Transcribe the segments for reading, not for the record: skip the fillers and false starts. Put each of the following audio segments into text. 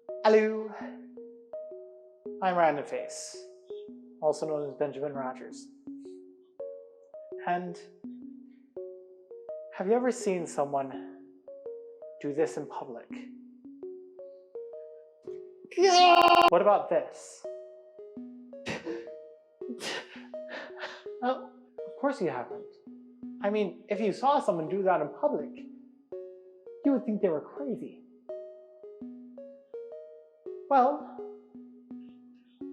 Hello, I'm Random Face, also known as Benjamin Rogers. And have you ever seen someone do this in public? What about this? Well, of course you haven't. I mean, if you saw someone do that in public, you would think they were crazy. Well,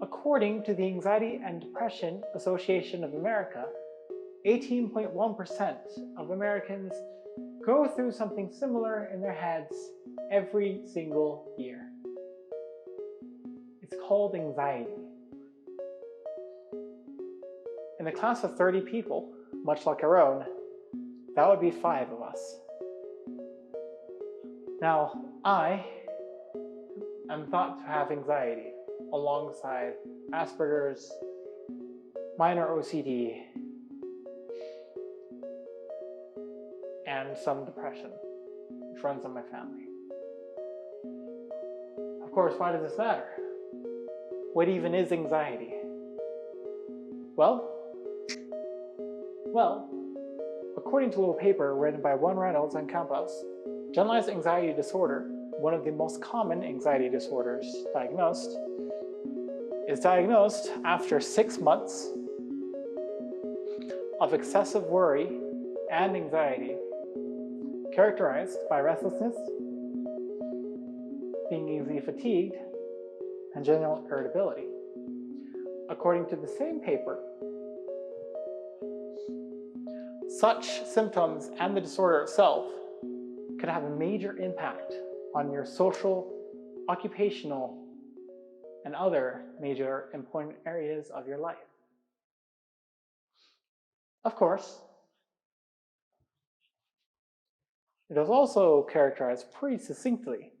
according to the Anxiety and Depression Association of America, 18.1% of Americans go through something similar in their heads every single year. It's called anxiety. In a class of 30 people, much like our own, that would be 5 of us. Now, I am thought to have anxiety alongside Asperger's, minor OCD, and some depression, which runs in my family. Of course, why does this matter? What even is anxiety? Well, according to a little paper written by One Reynolds and Campos, generalized anxiety disorder, one of the most common anxiety disorders diagnosed, is diagnosed after 6 months of excessive worry and anxiety, characterized by restlessness, being easily fatigued, and general irritability. According to the same paper, such symptoms and the disorder itself could have a major impact on your social, occupational, and other major important areas of your life. Of course, it is also characterized pretty succinctly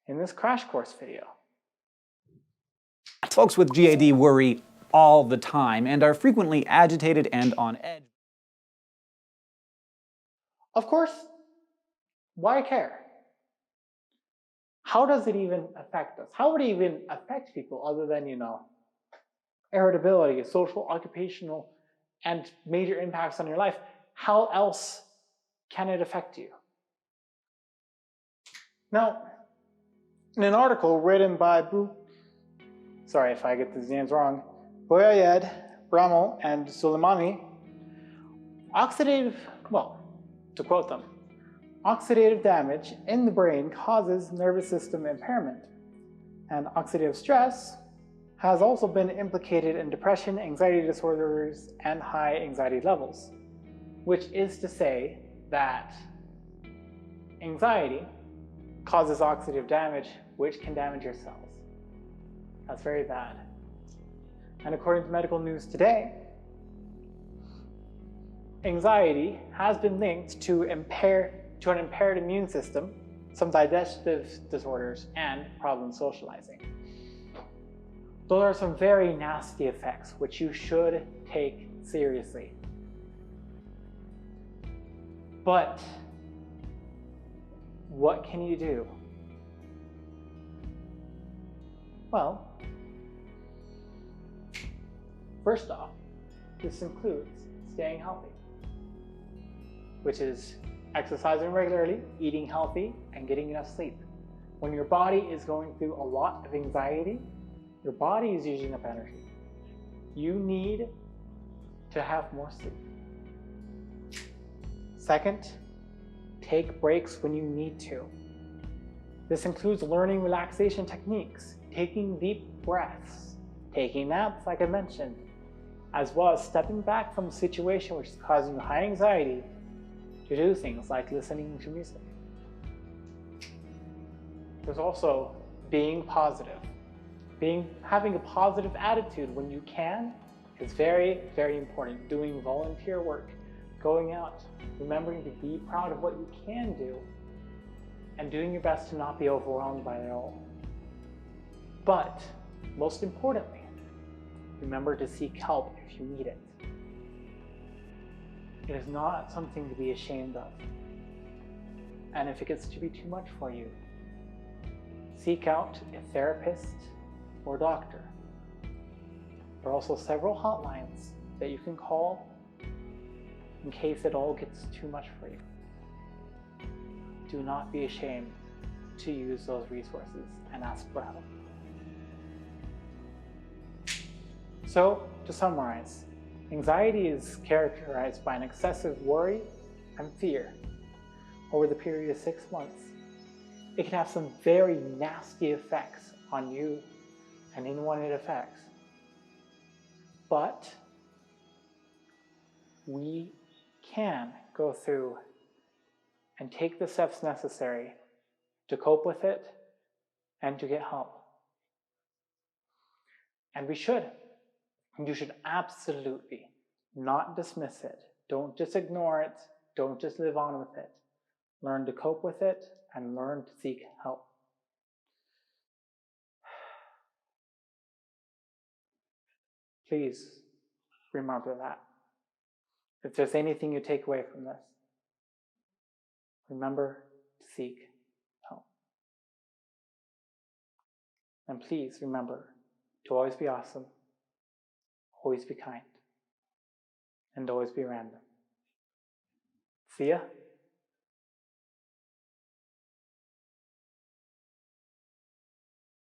in this crash course video. Folks with GAD worry all the time and are frequently agitated and on edge. Of course, why care? How does it even affect us? How would it even affect people other than, irritability, social, occupational, and major impacts on your life? How else can it affect you? Now, in an article written by sorry if I get these names wrong, Boyayed, Bramel, and Soleimani, to quote them, oxidative damage in the brain causes nervous system impairment, and oxidative stress has also been implicated in depression, anxiety disorders, and high anxiety levels, which is to say that anxiety causes oxidative damage, which can damage your cells. That's very bad. And according to Medical News Today, anxiety has been linked to an impaired immune system, some digestive disorders, and problems socializing. Those are some very nasty effects which you should take seriously. But what can you do? Well, first off, this includes staying healthy, which is exercising regularly, eating healthy, and getting enough sleep. When your body is going through a lot of anxiety, your body is using up energy. You need to have more sleep. Second, take breaks when you need to. This includes learning relaxation techniques, taking deep breaths, taking naps like I mentioned, as well as stepping back from a situation which is causing you high anxiety to do things like listening to music. There's also being positive. Having a positive attitude when you can is very, very important. Doing volunteer work, going out, remembering to be proud of what you can do, and doing your best to not be overwhelmed by it all. But most importantly, remember to seek help if you need it. It is not something to be ashamed of. And if it gets to be too much for you, seek out a therapist or doctor. There are also several hotlines that you can call in case it all gets too much for you. Do not be ashamed to use those resources and ask for help. So, to summarize, anxiety is characterized by an excessive worry and fear over the period of 6 months. It can have some very nasty effects on you and anyone it affects. But we can go through and take the steps necessary to cope with it and to get help. And we should. You should absolutely not dismiss it. Don't just ignore it. Don't just live on with it. Learn to cope with it and learn to seek help. Please remember that. If there's anything you take away from this, remember to seek help. And please remember to always be awesome, always be kind, and always be random. See ya.